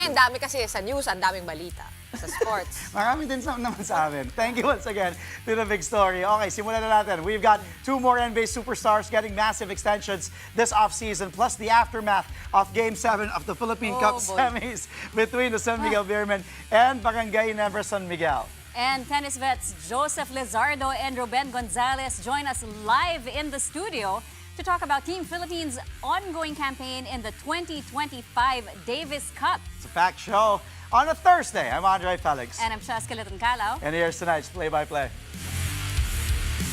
Ang dami kasi sa news, ang daming balita sa sports. Marami din naman sa amin. Thank you once again to the big story. Okay, simulan na natin. We've got 2 more NBA superstars getting massive extensions this offseason, plus the aftermath of Game 7 of the Philippine Cup semis between the San Miguel Beermen and Barangay Never San Miguel. And tennis vets Joseph Lizardo and Ruben Gonzalez join us live in the studio to talk about Team Philippines' ongoing campaign in the 2025 Davis Cup. It's a packed show on a Thursday. I'm Andre Felix. And I'm Shaska Litton-Calao. And here's tonight's play-by-play.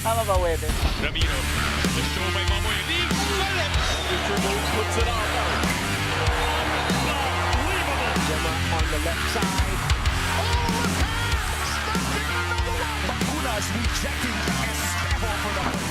Tama ba, Wede? Ramiro, the show by Mamoy. Puts it on. Unbelievable. Gemma on the left side. Oh, the pass! Stuck in another one. Bacunas rejecting Esteban for the point.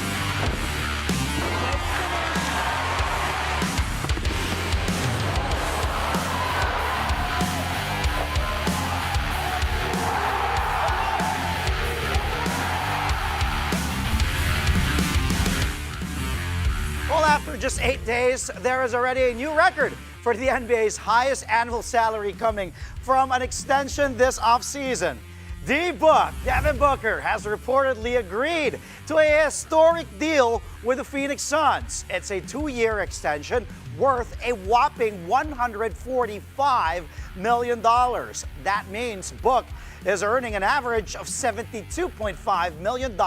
Well, after just 8 days, there is already a new record for the NBA's highest annual salary coming from an extension this offseason. D-Book, Devin Booker, has reportedly agreed to a historic deal with the Phoenix Suns. It's a 2-year extension worth a whopping $145 million. That means Book is earning an average of $72.5 million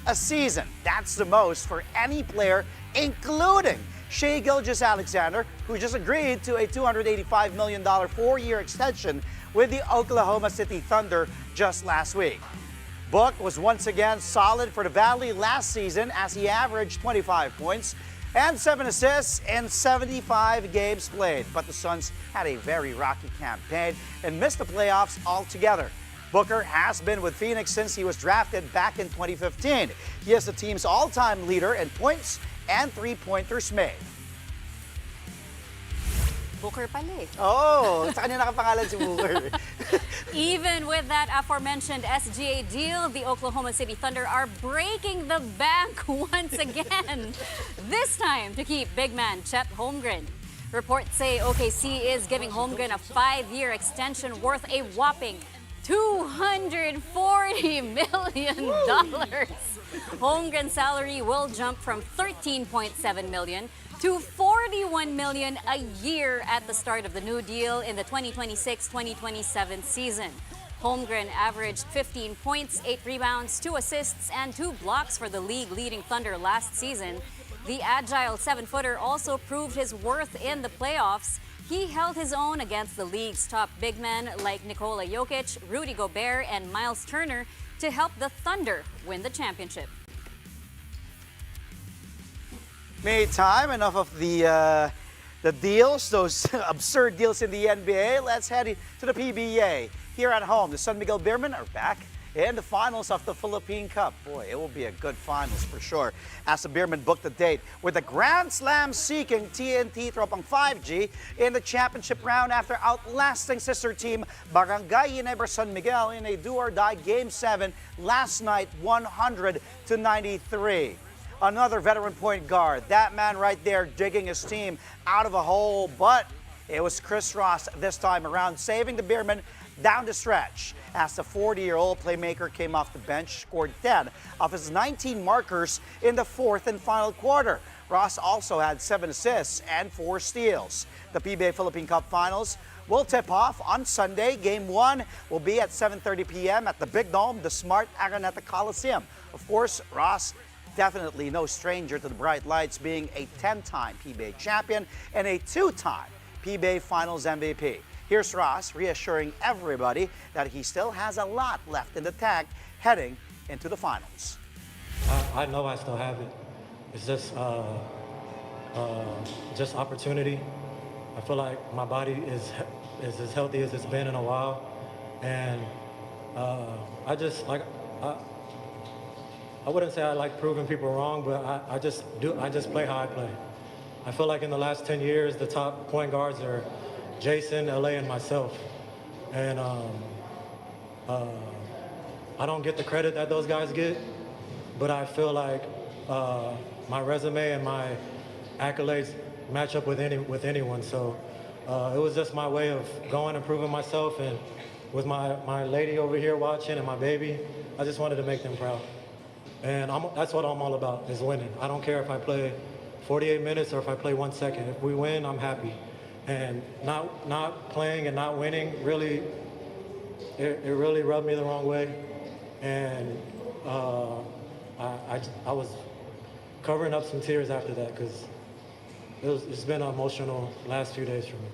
a season. That's the most for any player, including Shai Gilgeous-Alexander, who just agreed to a $285 million 4-year extension with the Oklahoma City Thunder just last week. Book was once again solid for the Valley last season as he averaged 25 points and 7 assists in 75 games played. But the Suns had a very rocky campaign and missed the playoffs altogether. Booker has been with Phoenix since he was drafted back in 2015. He is the team's all-time leader in points and three-pointers made. Booker pala eh. Oh, sa kanya nakapangalan si Booker. Even with that aforementioned SGA deal, the Oklahoma City Thunder are breaking the bank once again. This time to keep big man Chet Holmgren. Reports say OKC is giving Holmgren a 5-year extension worth a whopping $240 million. Holmgren's salary will jump from $13.7 million to $41 million a year at the start of the new deal in the 2026-2027 season. Holmgren averaged 15 points, 8 rebounds, 2 assists, and 2 blocks for the league-leading Thunder last season. The agile 7-footer also proved his worth in the playoffs. He held his own against the league's top big men like Nikola Jokic, Rudy Gobert, and Miles Turner to help the Thunder win the championship. Meantime, enough of the deals, those absurd deals in the NBA. Let's head to the PBA. Here at home, the San Miguel Beermen are back in the finals of the Philippine Cup. Boy, it will be a good finals for sure. As the Beermen booked a date with the Grand Slam-seeking TNT Tropang 5G in the championship round after outlasting sister team Barangay Never San Miguel in a do-or-die Game 7 last night, 100-93. Another veteran point guard, that man right there digging his team out of a hole, but it was Chris Ross this time around, saving the Beermen down the stretch as the 40-year-old playmaker came off the bench, scored 10 of his 19 markers in the 4th and final quarter. Ross also had 7 assists and 4 steals. The PBA Philippine Cup Finals will tip off on Sunday. Game 1 will be at 7:30 p.m. at the Big Dome, the Smart Araneta Coliseum. Of course, Ross, definitely no stranger to the bright lights, being a 10-time PBA champion and a 2-time PBA Finals MVP. Here's Ross reassuring everybody that he still has a lot left in the tank heading into the finals. I know I still have it. It's just opportunity. I feel like my body is as healthy as it's been in a while, and I wouldn't say I like proving people wrong, but I just play how I play. I feel like in the last 10 years, the top point guards are Jason, LA, and myself. And I don't get the credit that those guys get, but I feel like my resume and my accolades match up with anyone. So It was just my way of going and proving myself. And with my lady over here watching and my baby, I just wanted to make them proud. And that's what I'm all about, is winning. I don't care if I play 48 minutes or if I play 1 second. If we win, I'm happy. And not playing and not winning, really, it really rubbed me the wrong way. And I was covering up some tears after that because it's been an emotional last few days for me.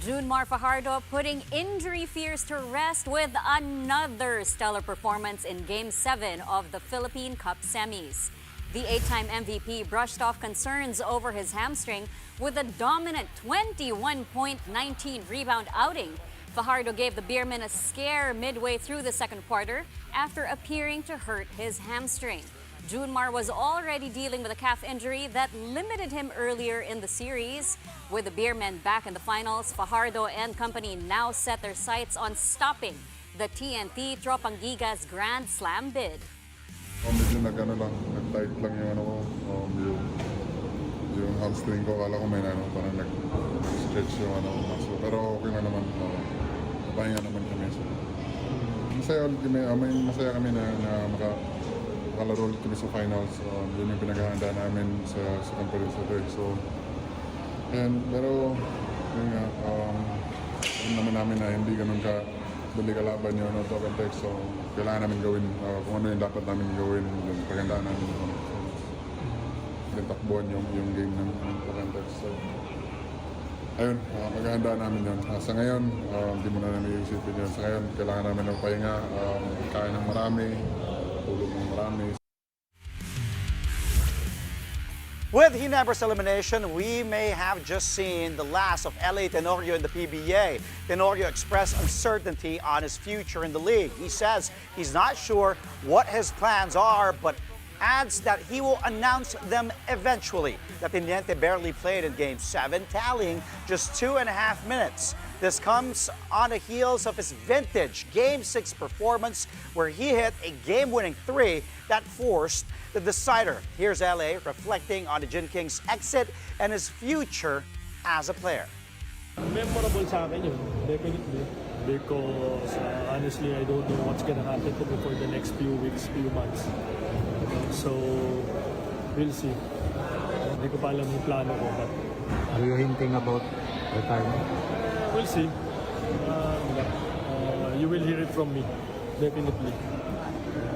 Junmar Fajardo putting injury fears to rest with another stellar performance in Game 7 of the Philippine Cup semis. The 8-time MVP brushed off concerns over his hamstring with a dominant 21.19 rebound outing. Fajardo gave the Beerman a scare midway through the second quarter after appearing to hurt his hamstring. Junmar was already dealing with a calf injury that limited him earlier in the series. With the Beermen back in the finals, Fajardo and company now set their sights on stopping the TNT Tropangigas Grand Slam bid. Medyo nag-tight lang yung ano ko, yung hamstring ko, akala ko may parang nag-stretch yung ano muscle. Pero okay na naman, pahinga naman kami. So, masaya kami na makalaro kami sa finals. Yun yung pinaghahanda namin sa conference today. So, pero yun nga, alam naman namin na hindi ganun dali kalaban yun to context. So, kailangan namin gawin kung ano yung dapat namin gawin, yung paghandaan namin yung takbuhan yung game ng context. So, ayun, maghahanda namin yun. Sa ngayon, hindi mo na namin iisipin yun. Sa ngayon, kailangan namin ng pahinga, kain ng marami, tulog ng marami. With Ginebras elimination, we may have just seen the last of LA Tenorio in the PBA. Tenorio expressed uncertainty on his future in the league. He says he's not sure what his plans are, but adds that he will announce them eventually. The Teniente barely played in Game 7, tallying just 2.5 minutes. This comes on the heels of his vintage Game 6 performance where he hit a game-winning 3 that forced the decider. Here's LA reflecting on the Gin Kings' exit and his future as a player. Memorable sa akin yun, definitely. Because honestly, I don't know what's gonna happen to me for the next few weeks, few months. So, we'll see. Hindi ko pa alam yung plano ko, but Are you hinting about retirement? we'll see. You will hear it from me, definitely,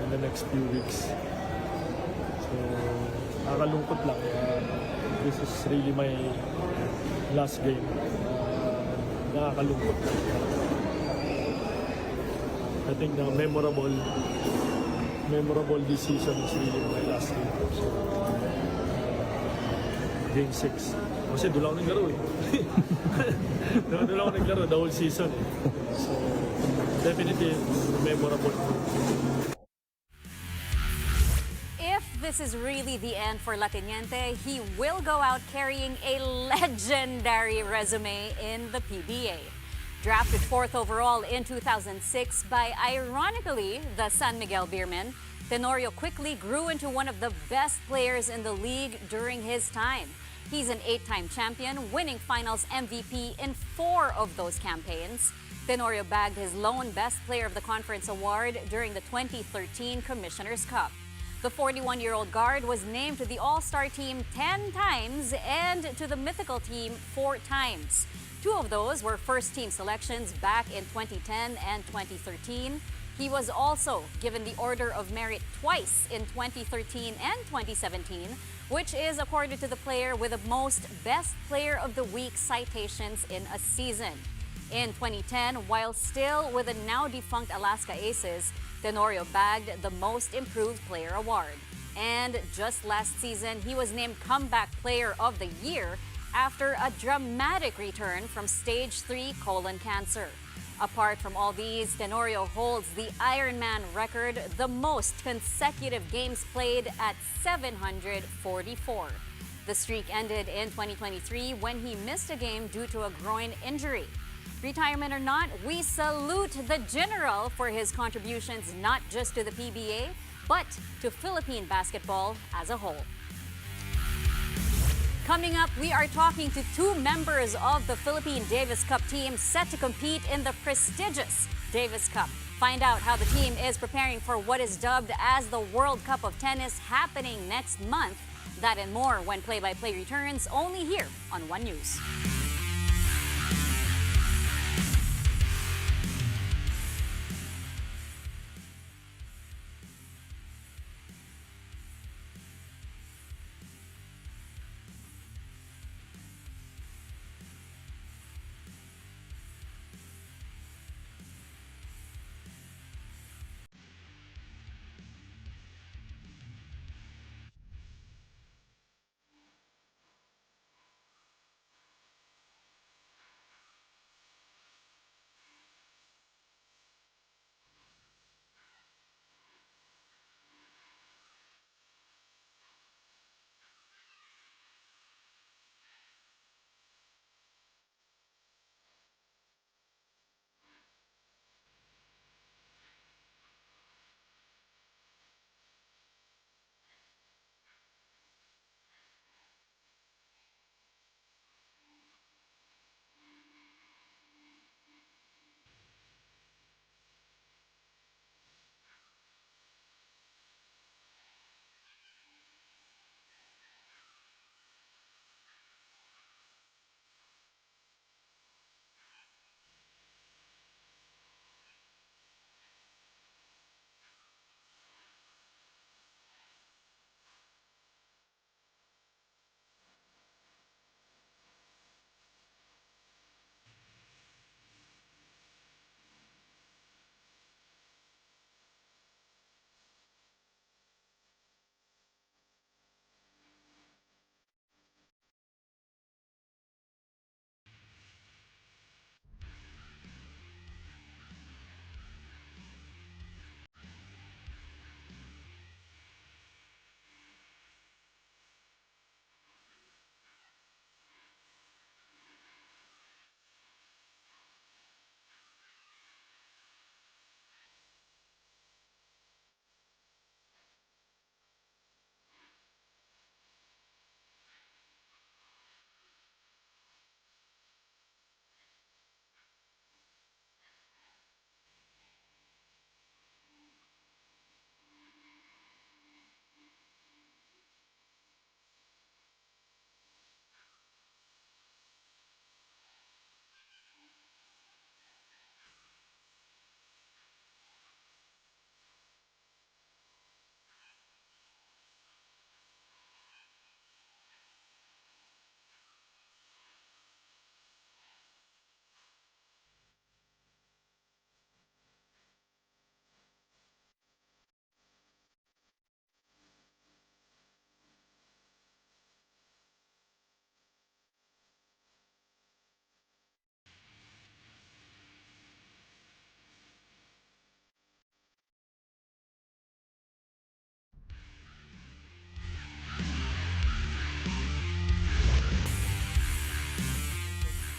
in the next few weeks. So, nakakalungkot lang. This is really my last game. Nakakalungkot. I think the memorable this season is really my last game. So, Game 6. Kasi doon lang ako naglaro eh. doon lang ako naglaro the whole season eh. So, definitely memorable. If this is really the end for La Teniente, he will go out carrying a legendary resume in the PBA. Drafted 4th overall in 2006 by, ironically, the San Miguel Beermen, Tenorio quickly grew into one of the best players in the league during his time. He's an 8-time champion, winning finals MVP in 4 of those campaigns. Tenorio bagged his lone Best Player of the Conference award during the 2013 Commissioner's Cup. The 41-year-old guard was named to the All-Star team 10 times and to the mythical team 4 times. 2 of those were first-team selections back in 2010 and 2013. He was also given the Order of Merit twice in 2013 and 2017, which is accorded to the player with the most Best Player of the Week citations in a season. In 2010, while still with the now-defunct Alaska Aces, Tenorio bagged the Most Improved Player award. And just last season, he was named Comeback Player of the Year after a dramatic return from stage 3 colon cancer. Apart from all these, Tenorio holds the Ironman record, the most consecutive games played at 744. The streak ended in 2023 when he missed a game due to a groin injury. Retirement or not, we salute the General for his contributions not just to the PBA, but to Philippine basketball as a whole. Coming up, we are talking to two members of the Philippine Davis Cup team set to compete in the prestigious Davis Cup. Find out how the team is preparing for what is dubbed as the World Cup of Tennis happening next month. That and more when Play-by-Play returns only here on One News.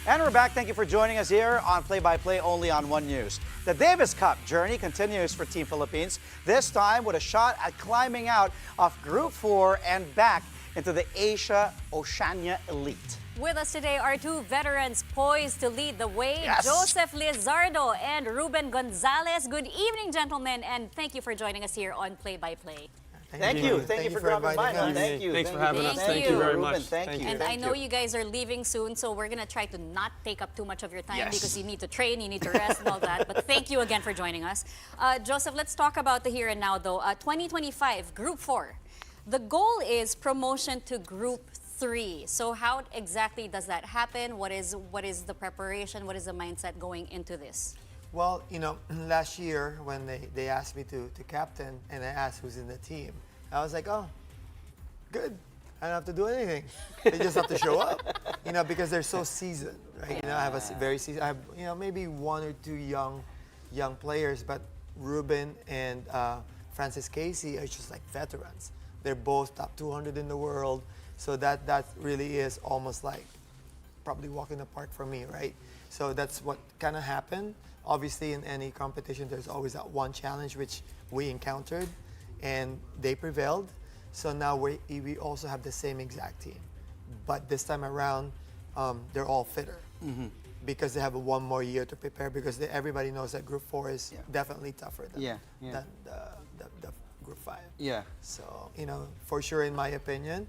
And we're back. Thank you for joining us here on Play-by-Play only on One News. The Davis Cup journey continues for Team Philippines, this time with a shot at climbing out of Group 4 and back into the Asia-Oceania Elite. With us today are two veterans poised to lead the way, Yes. Joseph Lizardo and Ruben Gonzalez. Good evening, gentlemen, and thank you for joining us here on Play-by-Play. Thank you. Thank you for dropping by. us. Thank you. Thanks for having us. Thank Thank you you very Ruben. much. Thank Thank you. you. And I know you guys are leaving soon, so we're going to try to not take up too much of your time Yes. because you need to train, you need to rest and all that. But thank you again for joining us. Joseph, let's talk about the here and now, though. 2025, Group 4. The goal is promotion to Group 3. So how exactly does that happen? What is the preparation? What is the mindset going into this? Well, last year when they asked me to captain and I asked who's in the team, I was like, oh, good. I don't have to do anything. They just have to show up, because they're so seasoned, right? I have a very seasoned, I have, maybe one or two young players, but Ruben and Francis Casey are just like veterans. They're both top 200 in the world. So that really is almost like probably walk in the park for me, right? So that's what kind of happened. Obviously, in any competition, there's always that one challenge which we encountered, and they prevailed. So now we also have the same exact team. but this time around, they're all fitter because they have one more year to prepare. Because everybody knows that Group 4 is definitely tougher than the Group 5. Yeah. So for sure, in my opinion,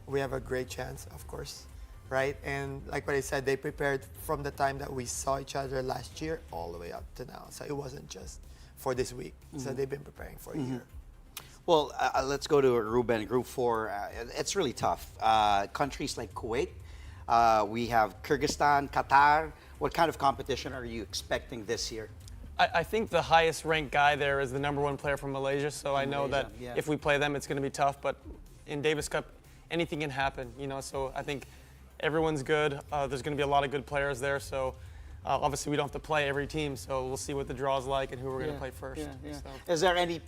we have a great chance, of course, right? And like what I said, they prepared from the time that we saw each other last year all the way up to now. So it wasn't just for this week. So they've been preparing for a year. Well, let's go to Ruben, Group 4. It's really tough. Countries like Kuwait, we have Kyrgyzstan, Qatar. What kind of competition are you expecting this year? I think the highest ranked guy there is the #1 player from Malaysia, so I know that if we play them, it's going to be tough. But in Davis Cup, anything can happen, so I think everyone's good. There's going to be a lot of good players there, so obviously we don't have to play every team, so we'll see what the draw's like and who we're going to play first. So. Is there any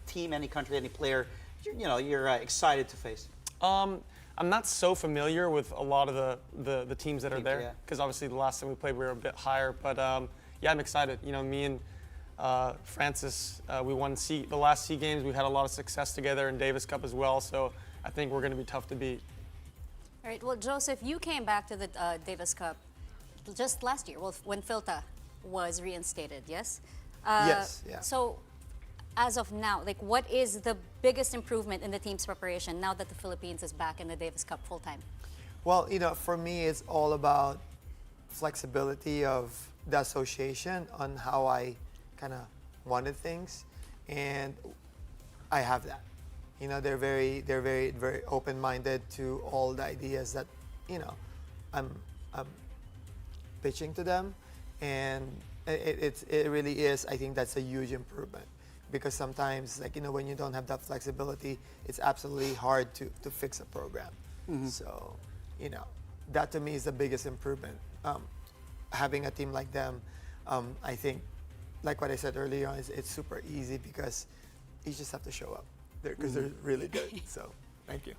team, any country, any player you're excited to face? I'm not so familiar with a lot of the teams that are there because obviously the last time we played we were a bit higher, but yeah, I'm excited. Me and Francis, we won the last SEA Games. We had a lot of success together in Davis Cup as well, so I think we're going to be tough to beat. All right, well, Joseph, you came back to the Davis Cup just last year, when Filta was reinstated, yes? Yes, yeah. So, as of now, what is the biggest improvement in the team's preparation now that the Philippines is back in the Davis Cup full-time? Well, for me, it's all about flexibility of the association on how I kind of wanted things, and I have that. They're very open-minded to all the ideas that I'm pitching to them, and it really is. I think that's a huge improvement because sometimes, when you don't have that flexibility, it's absolutely hard to fix a program. So, that to me is the biggest improvement. Having a team like them, I think, like what I said earlier on, it's super easy because you just have to show up because they're really good. So, thank you.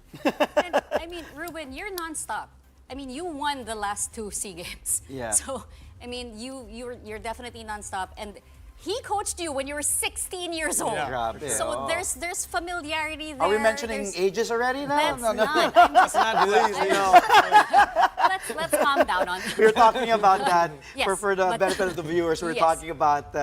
And, Ruben, you're nonstop. You won the last 2 SEA Games. Yeah. So, you're definitely nonstop. And he coached you when you were 16 years old. Grabe, So there's familiarity there. Are we mentioning ages already now? Let's No. not. I'm just, let's calm down on that. We were talking about that Yes, for the but- benefit of the viewers. We were Yes. talking about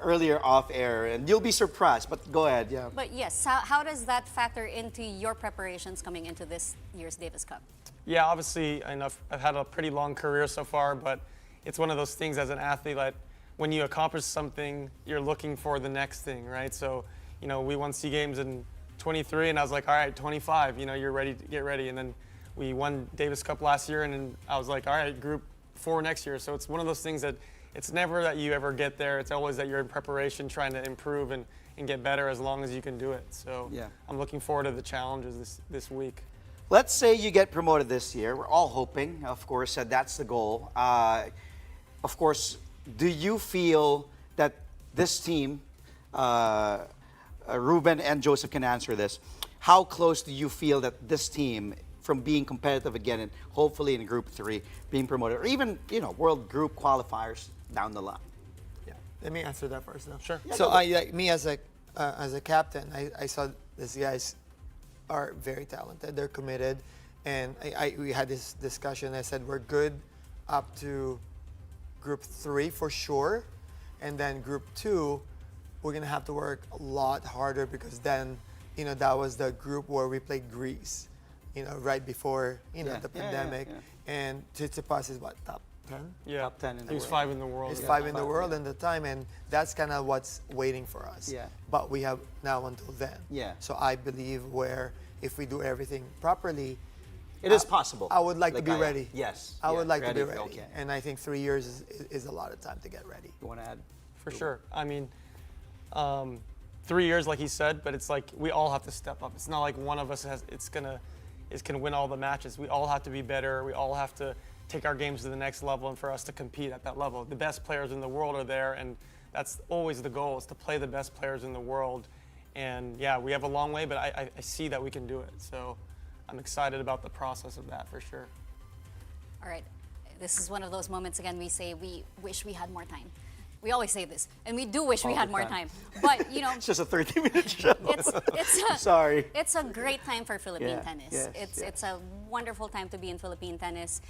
earlier off air, and you'll be surprised. But go ahead, yeah. But yes, how does that factor into your preparations coming into this year's Davis Cup? Yeah, obviously, I've had a pretty long career so far, but it's one of those things as an athlete, like when you accomplish something, you're looking for the next thing, right? So, we won SEA Games in 23, and I was like, all right, 25, you're ready to get ready. And then we won Davis Cup last year, and then I was like, all right, Group 4 next year. So it's one of those things that it's never that you ever get there. It's always that you're in preparation, trying to improve and get better as long as you can do it. So I'm looking forward to the challenges this week. Let's say you get promoted this year. We're all hoping, of course, that that's the goal. Of course, do you feel that this team, Ruben and Joseph can answer this, how close do you feel that this team, from being competitive again and hopefully in Group 3, being promoted, or even, World Group qualifiers down the line? Yeah, let me answer that first, though. Sure. So me as a captain, I saw these guys are very talented. They're committed, and we had this discussion. I said we're good up to Group 3 for sure, and then Group 2, we're gonna have to work a lot harder because then, that was the group where we played Greece, right before the pandemic, and Tsitsipas is what, top 10? Yeah, Top 10 in the he was world. 5 in the world. It's 5 in the world in the time, and that's kind of what's waiting for us. Yeah. But we have now until then. Yeah. So I believe if we do everything properly, It is possible. I would like to be Ligaya. ready. Yes. I would like to be ready. ready. Okay. And I think 3 years is a lot of time to get ready. You want to add? For sure. 3 years, like he said, but it's like we all have to step up. It's not like one of us can win all the matches. We all have to be better. We all have to take our games to the next level, and for us to compete at that level. The best players in the world are there, and that's always the goal, is to play the best players in the world. And yeah, we have a long way, but I see that we can do it. So I'm excited about the process of that for sure. All right, this is one of those moments again we say we wish we had more time. We always say this, and we do wish we All had the more time. time. But, you know, It's just a 30-minute show. it's Sorry. It's a great time for Philippine Yeah, tennis. yes, It's a wonderful time to be in Philippine tennis.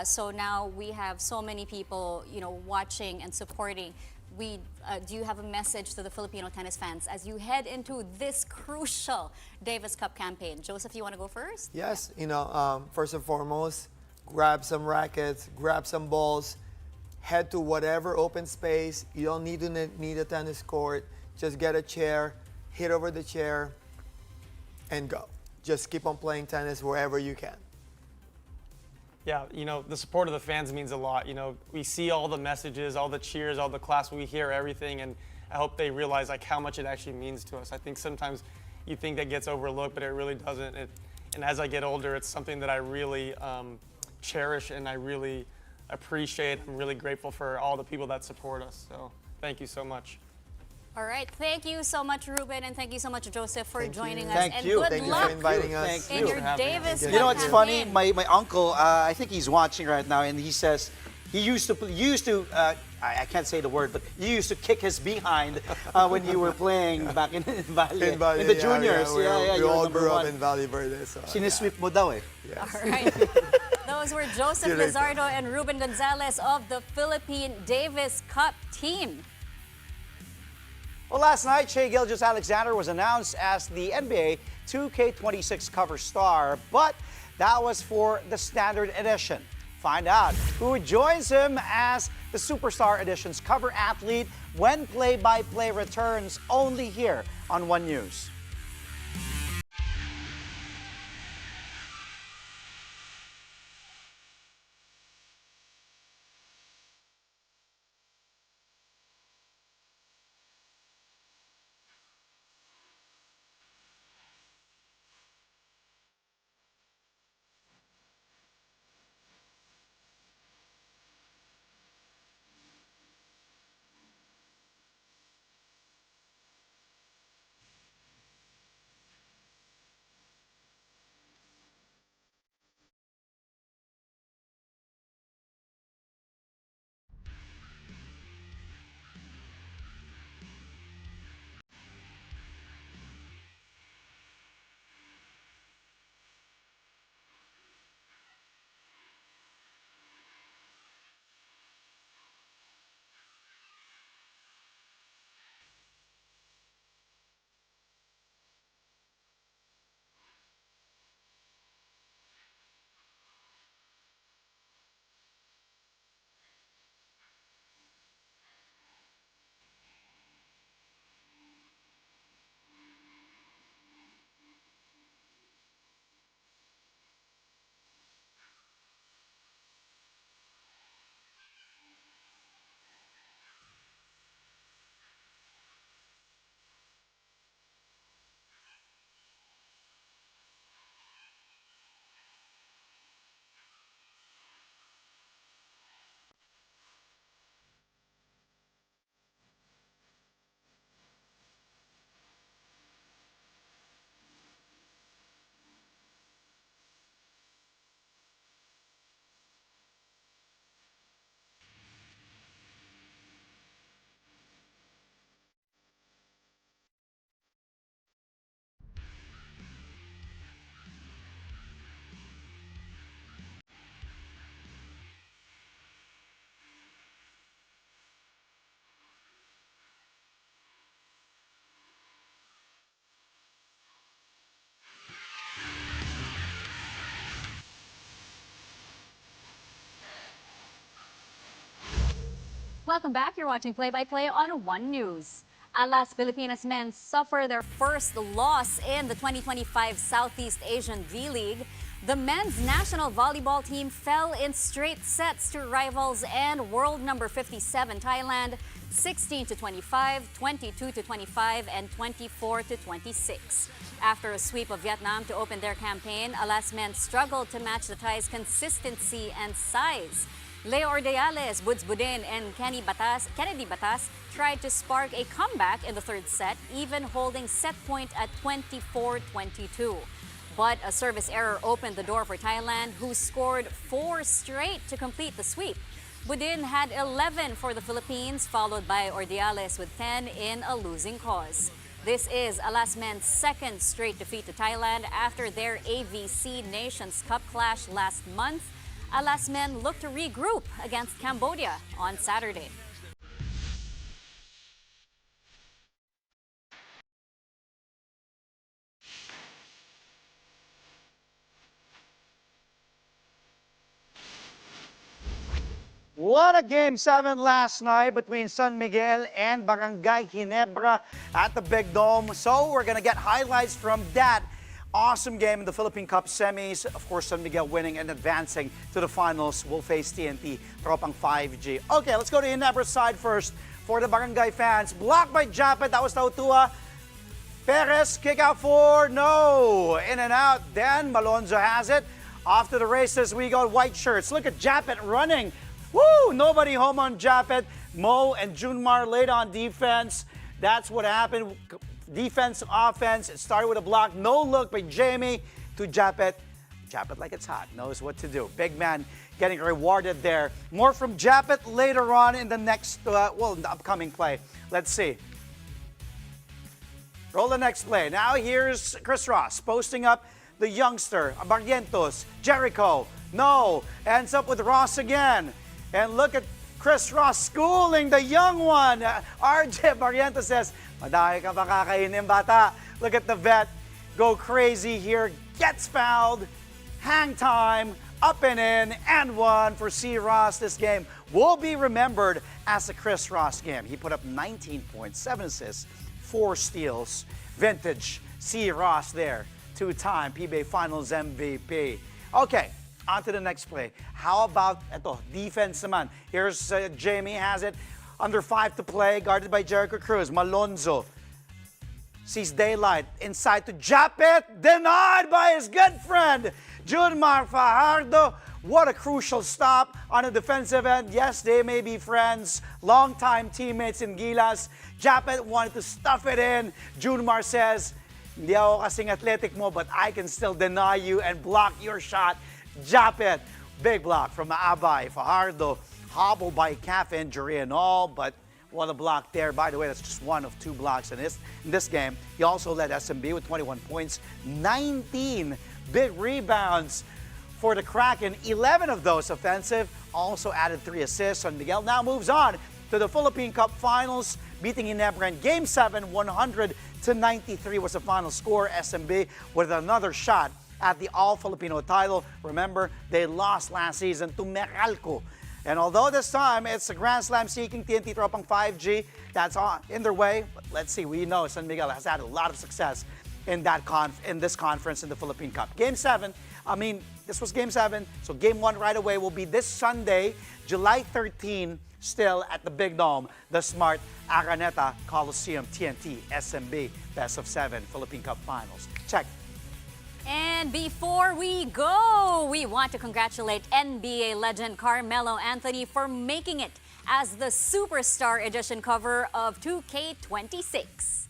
So now we have so many people, you know, watching and supporting. Do you have a message to the Filipino tennis fans as you head into this crucial Davis Cup campaign? Joseph, you want to go first? Yes, you know, first and foremost, grab some rackets, grab some balls, head to whatever open space. You don't need to need a tennis court. Just get a chair, hit over the chair, and go. Just keep on playing tennis wherever you can. Yeah, you know, the support of the fans means a lot. You know, we see all the messages, all the cheers, all the claps, we hear everything, and I hope they realize like how much it actually means to us. I think sometimes you think that gets overlooked, but it really doesn't. And as I get older, it's something that I really cherish and I really appreciate. I'm really grateful for all the people that support us. So thank you so much. All right. Thank you so much, Ruben, and thank you so much, Joseph, for joining us. Thank and you. good Thank you luck for inviting us. Thank in you. your for having us. Davis You You know what's Cup funny? campaign. My uncle, I think he's watching right now, and he says he used to. I can't say the word, but you used to kick his behind when you were playing back in Valle, in the juniors. We you were all number grew up one. in Valley Verde. So, Sinisweep mo daw eh. All right. Those were Joseph See you later. Lizardo and Ruben Gonzalez of the Philippine Davis Cup team. Well, last night, Shai Gilgeous-Alexander was announced as the NBA 2K26 cover star, but that was for the Standard Edition. Find out who joins him as the Superstar Edition's cover athlete when play-by-play returns only here on One News. Welcome back. You're watching Play by Play on One News. Alas, Filipinas men suffer their first loss in the 2025 Southeast Asian V-League. The men's national volleyball team fell in straight sets to rivals and world number 57 Thailand, 16-25, 22-25, and 24-26. After a sweep of Vietnam to open their campaign, Alas men struggled to match the Thais' consistency and size. Leo Ordeales, Buds Budin, and Kennedy Batas tried to spark a comeback in the third set, even holding set point at 24-22. But a service error opened the door for Thailand, who scored 4 straight to complete the sweep. Budin had 11 for the Philippines, followed by Ordiales with 10 in a losing cause. This is Alasmen's second straight defeat to Thailand after their AVC Nations Cup clash last month. Alasmen look to regroup against Cambodia on Saturday. What a Game 7 last night between San Miguel and Barangay Ginebra at the Big Dome. So we're going to get highlights from that awesome game in the Philippine Cup semis. Of course, San Miguel winning and advancing to the finals. Will face TNT, Tropang 5G. Okay, let's go to Ginebra's side first for the Barangay fans. Blocked by Japet, that was Tautua. Perez, kick out for no. In and out, then Malonzo has it. Off to the races, we go white shirts. Look at Japet running. Woo! Nobody home on Japet. Mo and Junmar late on defense. That's what happened. Defense, offense. It started with a block. No look by Jamie to Japet. Japet like it's hot. Knows what to do. Big man getting rewarded there. More from Japet later on in the next, in the upcoming play. Let's see. Roll the next play. Now here's Chris Ross posting up the youngster, Barrientos, Jericho. No. Ends up with Ross again. And look at Chris Ross schooling the young one. RJ Barrientos says, madami ka makakainin, bata. Look at the vet. Go crazy here. Gets fouled. Hang time. Up and in. And one for C. Ross. This game will be remembered as a Chris Ross game. He put up 19 points, 7 assists, 4 steals. Vintage C. Ross there. 2-time PBA Finals MVP. Okay. On to the next play. How about ito, defense naman? Here's Jamie has it. Under 5 to play, guarded by Jericho Cruz. Malonzo sees daylight. Inside to Japet. Denied by his good friend, Junmar Fajardo. What a crucial stop on a defensive end. Yes, they may be friends, longtime teammates in Gilas. Japet wanted to stuff it in. Junmar says, hindi ako kasing athletic mo, but I can still deny you and block your shot. Japet, big block from Abay. Fajardo, hobbled by calf injury and all, but what a block there. By the way, that's just one of 2 blocks in this game. He also led SMB with 21 points, 19 big rebounds for the Kraken, 11 of those offensive. Also added 3 assists. San Miguel now moves on to the Philippine Cup Finals, beating Ginebra in Game 7, 100-93 was the final score. SMB with another shot at the All-Filipino title. Remember, they lost last season to Meralco. And although this time it's a Grand Slam-seeking TNT Tropang 5G, that's in their way. But let's see, we know San Miguel has had a lot of success in this conference in the Philippine Cup. Game 7, this was Game 7, so Game 1 right away will be this Sunday, July 13, still at the Big Dome, the Smart Araneta Coliseum, TNT, SMB, Best of 7 Philippine Cup Finals. Check. And before we go, we want to congratulate NBA legend Carmelo Anthony for making it as the Superstar Edition cover of 2K26.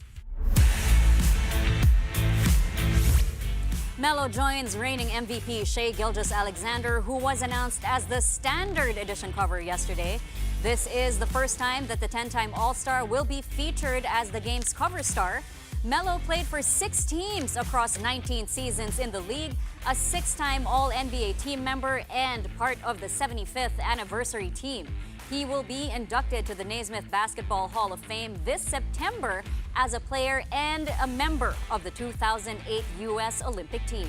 Melo joins reigning MVP Shai Gilgeous-Alexander, who was announced as the Standard Edition cover yesterday. This is the first time that the 10-time All-Star will be featured as the game's cover star. Melo played for 6 teams across 19 seasons in the league, a 6-time All-NBA team member, and part of the 75th anniversary team. He will be inducted to the Naismith Basketball Hall of Fame this September as a player and a member of the 2008 U.S. Olympic team.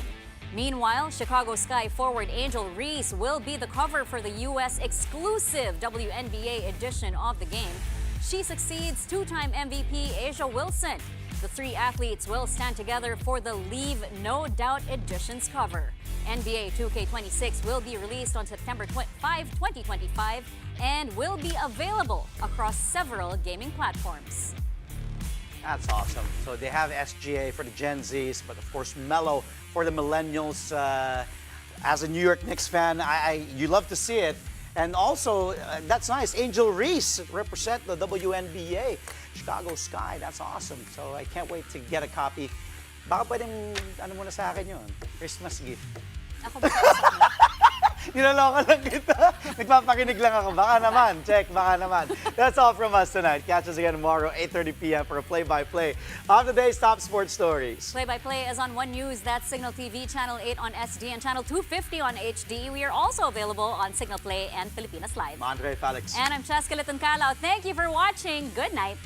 Meanwhile, Chicago Sky forward Angel Reese will be the cover for the U.S. exclusive WNBA edition of the game. She succeeds 2-time MVP Asia Wilson. The 3 athletes will stand together for the Leave No Doubt Edition's cover. NBA 2K26 will be released on September 5, 2025 and will be available across several gaming platforms. That's awesome. So they have SGA for the Gen Zs, but of course Melo for the millennials. As a New York Knicks fan, you love to see it. And also, that's nice. Angel Reese represent the WNBA. Chicago Sky, that's awesome. So I can't wait to get a copy. Baka pwedeng, ano muna sa akin yun? Christmas gift. Ako ba? Nilaloko lang kita. Nagpapakinig lang ako. Baka naman. Check, baka naman. That's all from us tonight. Catch us again tomorrow, 8:30 p.m. for a play-by-play of the day's top sports stories. Play-by-play is on One News. That's Signal TV, Channel 8 on SD, and Channel 250 on HD. We are also available on Signal Play and Pilipinas Live. I'm Andre Felix. And I'm Cheska Lituncalao. Thank you for watching. Good night.